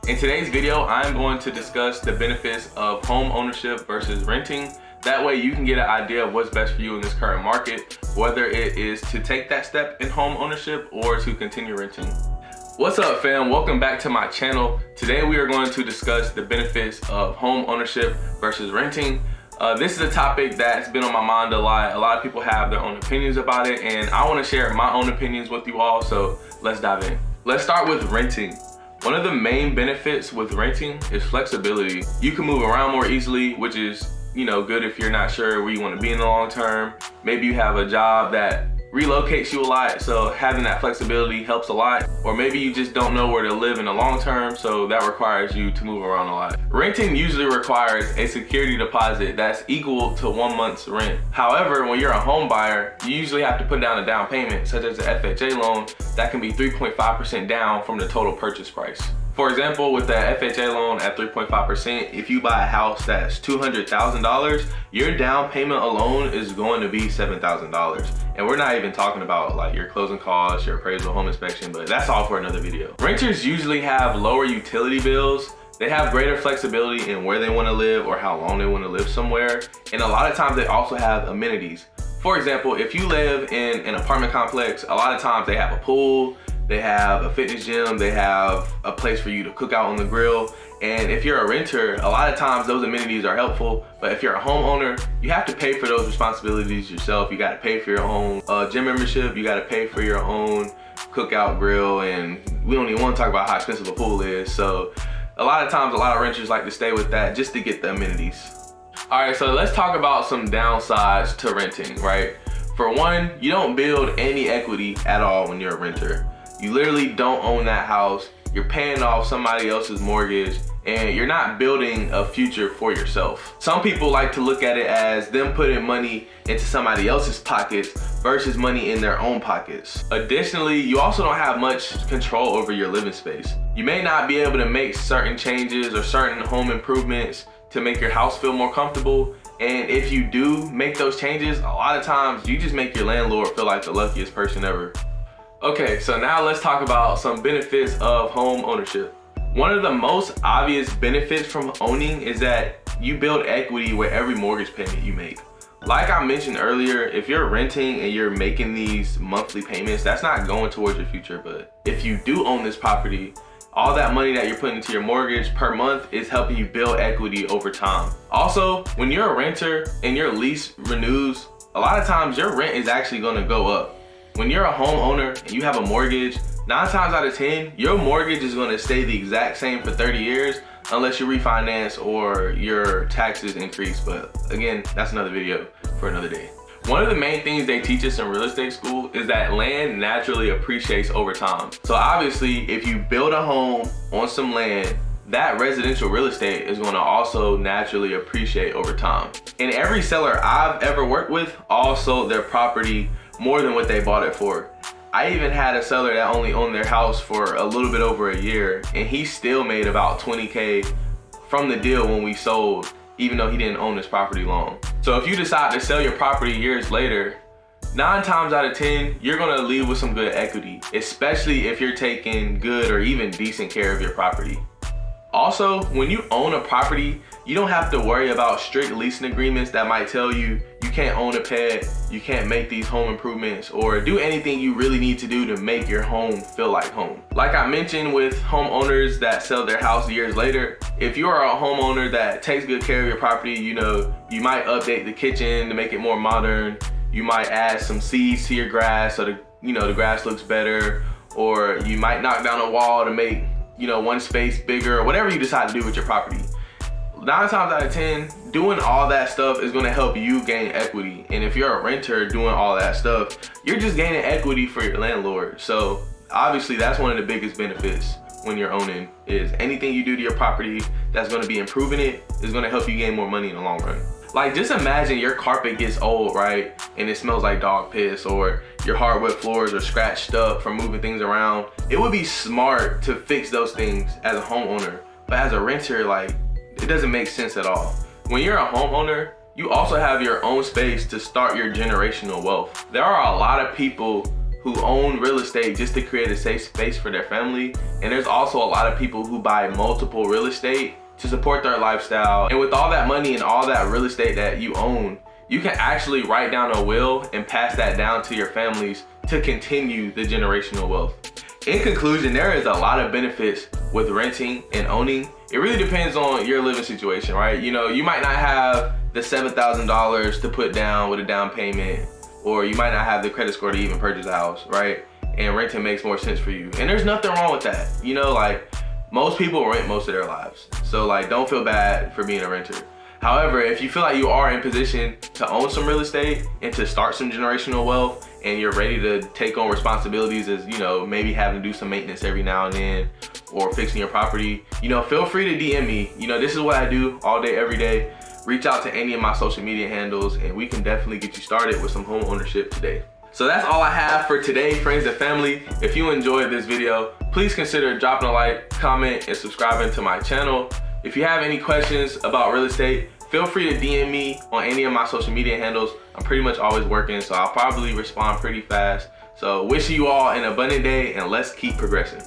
In today's video, I'm going to discuss the benefits of home ownership versus renting. That way you can get an idea of what's best for you in this current market, whether it is to take that step in home ownership or to continue renting. What's up, fam? Welcome back to my channel. Today we are going to discuss the benefits of home ownership versus renting. This is a topic that's been on my mind a lot. A lot of people have their own opinions about it, and I want to share my own opinions with you all, so let's dive in. Let's start with renting. One of the main benefits with renting is flexibility. You can move around more easily, which is, good if you're not sure where you want to be in the long term. Maybe you have a job that relocates you a lot, so having that flexibility helps a lot. Or maybe you just don't know where to live in the long term, so that requires you to move around a lot. Renting usually requires a security deposit that's equal to 1 month's rent. However, when you're a home buyer, you usually have to put down a down payment, such as the FHA loan, that can be 3.5% down from the total purchase price. For example, with the FHA loan at 3.5%, if you buy a house that's $200,000, your down payment alone is going to be $7,000. And we're not even talking about like your closing costs, your appraisal, home inspection, but that's all for another video. Renters usually have lower utility bills. They have greater flexibility in where they want to live or how long they want to live somewhere. And a lot of times they also have amenities. For example, if you live in an apartment complex, a lot of times they have a pool, they have a fitness gym, they have a place for you to cook out on the grill. And if you're a renter, a lot of times those amenities are helpful, but if you're a homeowner, you have to pay for those responsibilities yourself. You gotta pay for your own gym membership, you gotta pay for your own cookout grill, and we don't even wanna talk about how expensive a pool is. So a lot of times, a lot of renters like to stay with that just to get the amenities. All right, so let's talk about some downsides to renting, right? For one, you don't build any equity at all when you're a renter. You literally don't own that house. You're paying off somebody else's mortgage, and you're not building a future for yourself. Some people like to look at it as them putting money into somebody else's pockets versus money in their own pockets. Additionally, you also don't have much control over your living space. You may not be able to make certain changes or certain home improvements to make your house feel more comfortable. And if you do make those changes, a lot of times you just make your landlord feel like the luckiest person ever. Okay, so now let's talk about some benefits of home ownership. One of the most obvious benefits from owning is that you build equity with every mortgage payment you make. Like I mentioned earlier, if you're renting and you're making these monthly payments, that's not going towards your future. But if you do own this property, all that money that you're putting into your mortgage per month is helping you build equity over time. Also, when you're a renter and your lease renews, a lot of times your rent is actually gonna go up. When you're a homeowner and you have a mortgage, 9 times out of 10, your mortgage is gonna stay the exact same for 30 years unless you refinance or your taxes increase. But again, that's another video for another day. One of the main things they teach us in real estate school is that land naturally appreciates over time. So obviously, if you build a home on some land, that residential real estate is gonna also naturally appreciate over time. And every seller I've ever worked with all sold their property more than what they bought it for. I even had a seller that only owned their house for a little bit over a year, and he still made about 20K from the deal when we sold, even though he didn't own this property long. So if you decide to sell your property years later, 9 times out of 10, you're gonna leave with some good equity, especially if you're taking good or even decent care of your property. Also, when you own a property, you don't have to worry about strict leasing agreements that might tell you you can't own a pet, you can't make these home improvements, or do anything you really need to do to make your home feel like home. Like I mentioned with homeowners that sell their house years later, if you are a homeowner that takes good care of your property, you might update the kitchen to make it more modern, you might add some seeds to your grass so the grass looks better, or you might knock down a wall to make one space bigger, or whatever you decide to do with your property. 9 times out of 10, doing all that stuff is gonna help you gain equity. And if you're a renter doing all that stuff, you're just gaining equity for your landlord. So obviously that's one of the biggest benefits when you're owning, is anything you do to your property that's gonna be improving it is gonna help you gain more money in the long run. Like, just imagine your carpet gets old, right? And it smells like dog piss, or your hardwood floors are scratched up from moving things around. It would be smart to fix those things as a homeowner. But as a renter, it doesn't make sense at all. When you're a homeowner, you also have your own space to start your generational wealth. There are a lot of people who own real estate just to create a safe space for their family. And there's also a lot of people who buy multiple real estate to support their lifestyle. And with all that money and all that real estate that you own, you can actually write down a will and pass that down to your families to continue the generational wealth. In conclusion, there is a lot of benefits with renting and owning. It really depends on your living situation, right? You know, you might not have the $7,000 to put down with a down payment, or you might not have the credit score to even purchase a house, right? And renting makes more sense for you. And there's nothing wrong with that. You know, like, most people rent most of their lives. So like, don't feel bad for being a renter. However, if you feel like you are in position to own some real estate and to start some generational wealth, and you're ready to take on responsibilities as, you know, maybe having to do some maintenance every now and then, or fixing your property, you know, feel free to DM me. You know, this is what I do all day, every day. Reach out to any of my social media handles and we can definitely get you started with some home ownership today. So that's all I have for today, friends and family. If you enjoyed this video, please consider dropping a like, comment, and subscribing to my channel. If you have any questions about real estate, feel free to DM me on any of my social media handles. I'm pretty much always working, so I'll probably respond pretty fast. So wishing you all an abundant day, and let's keep progressing.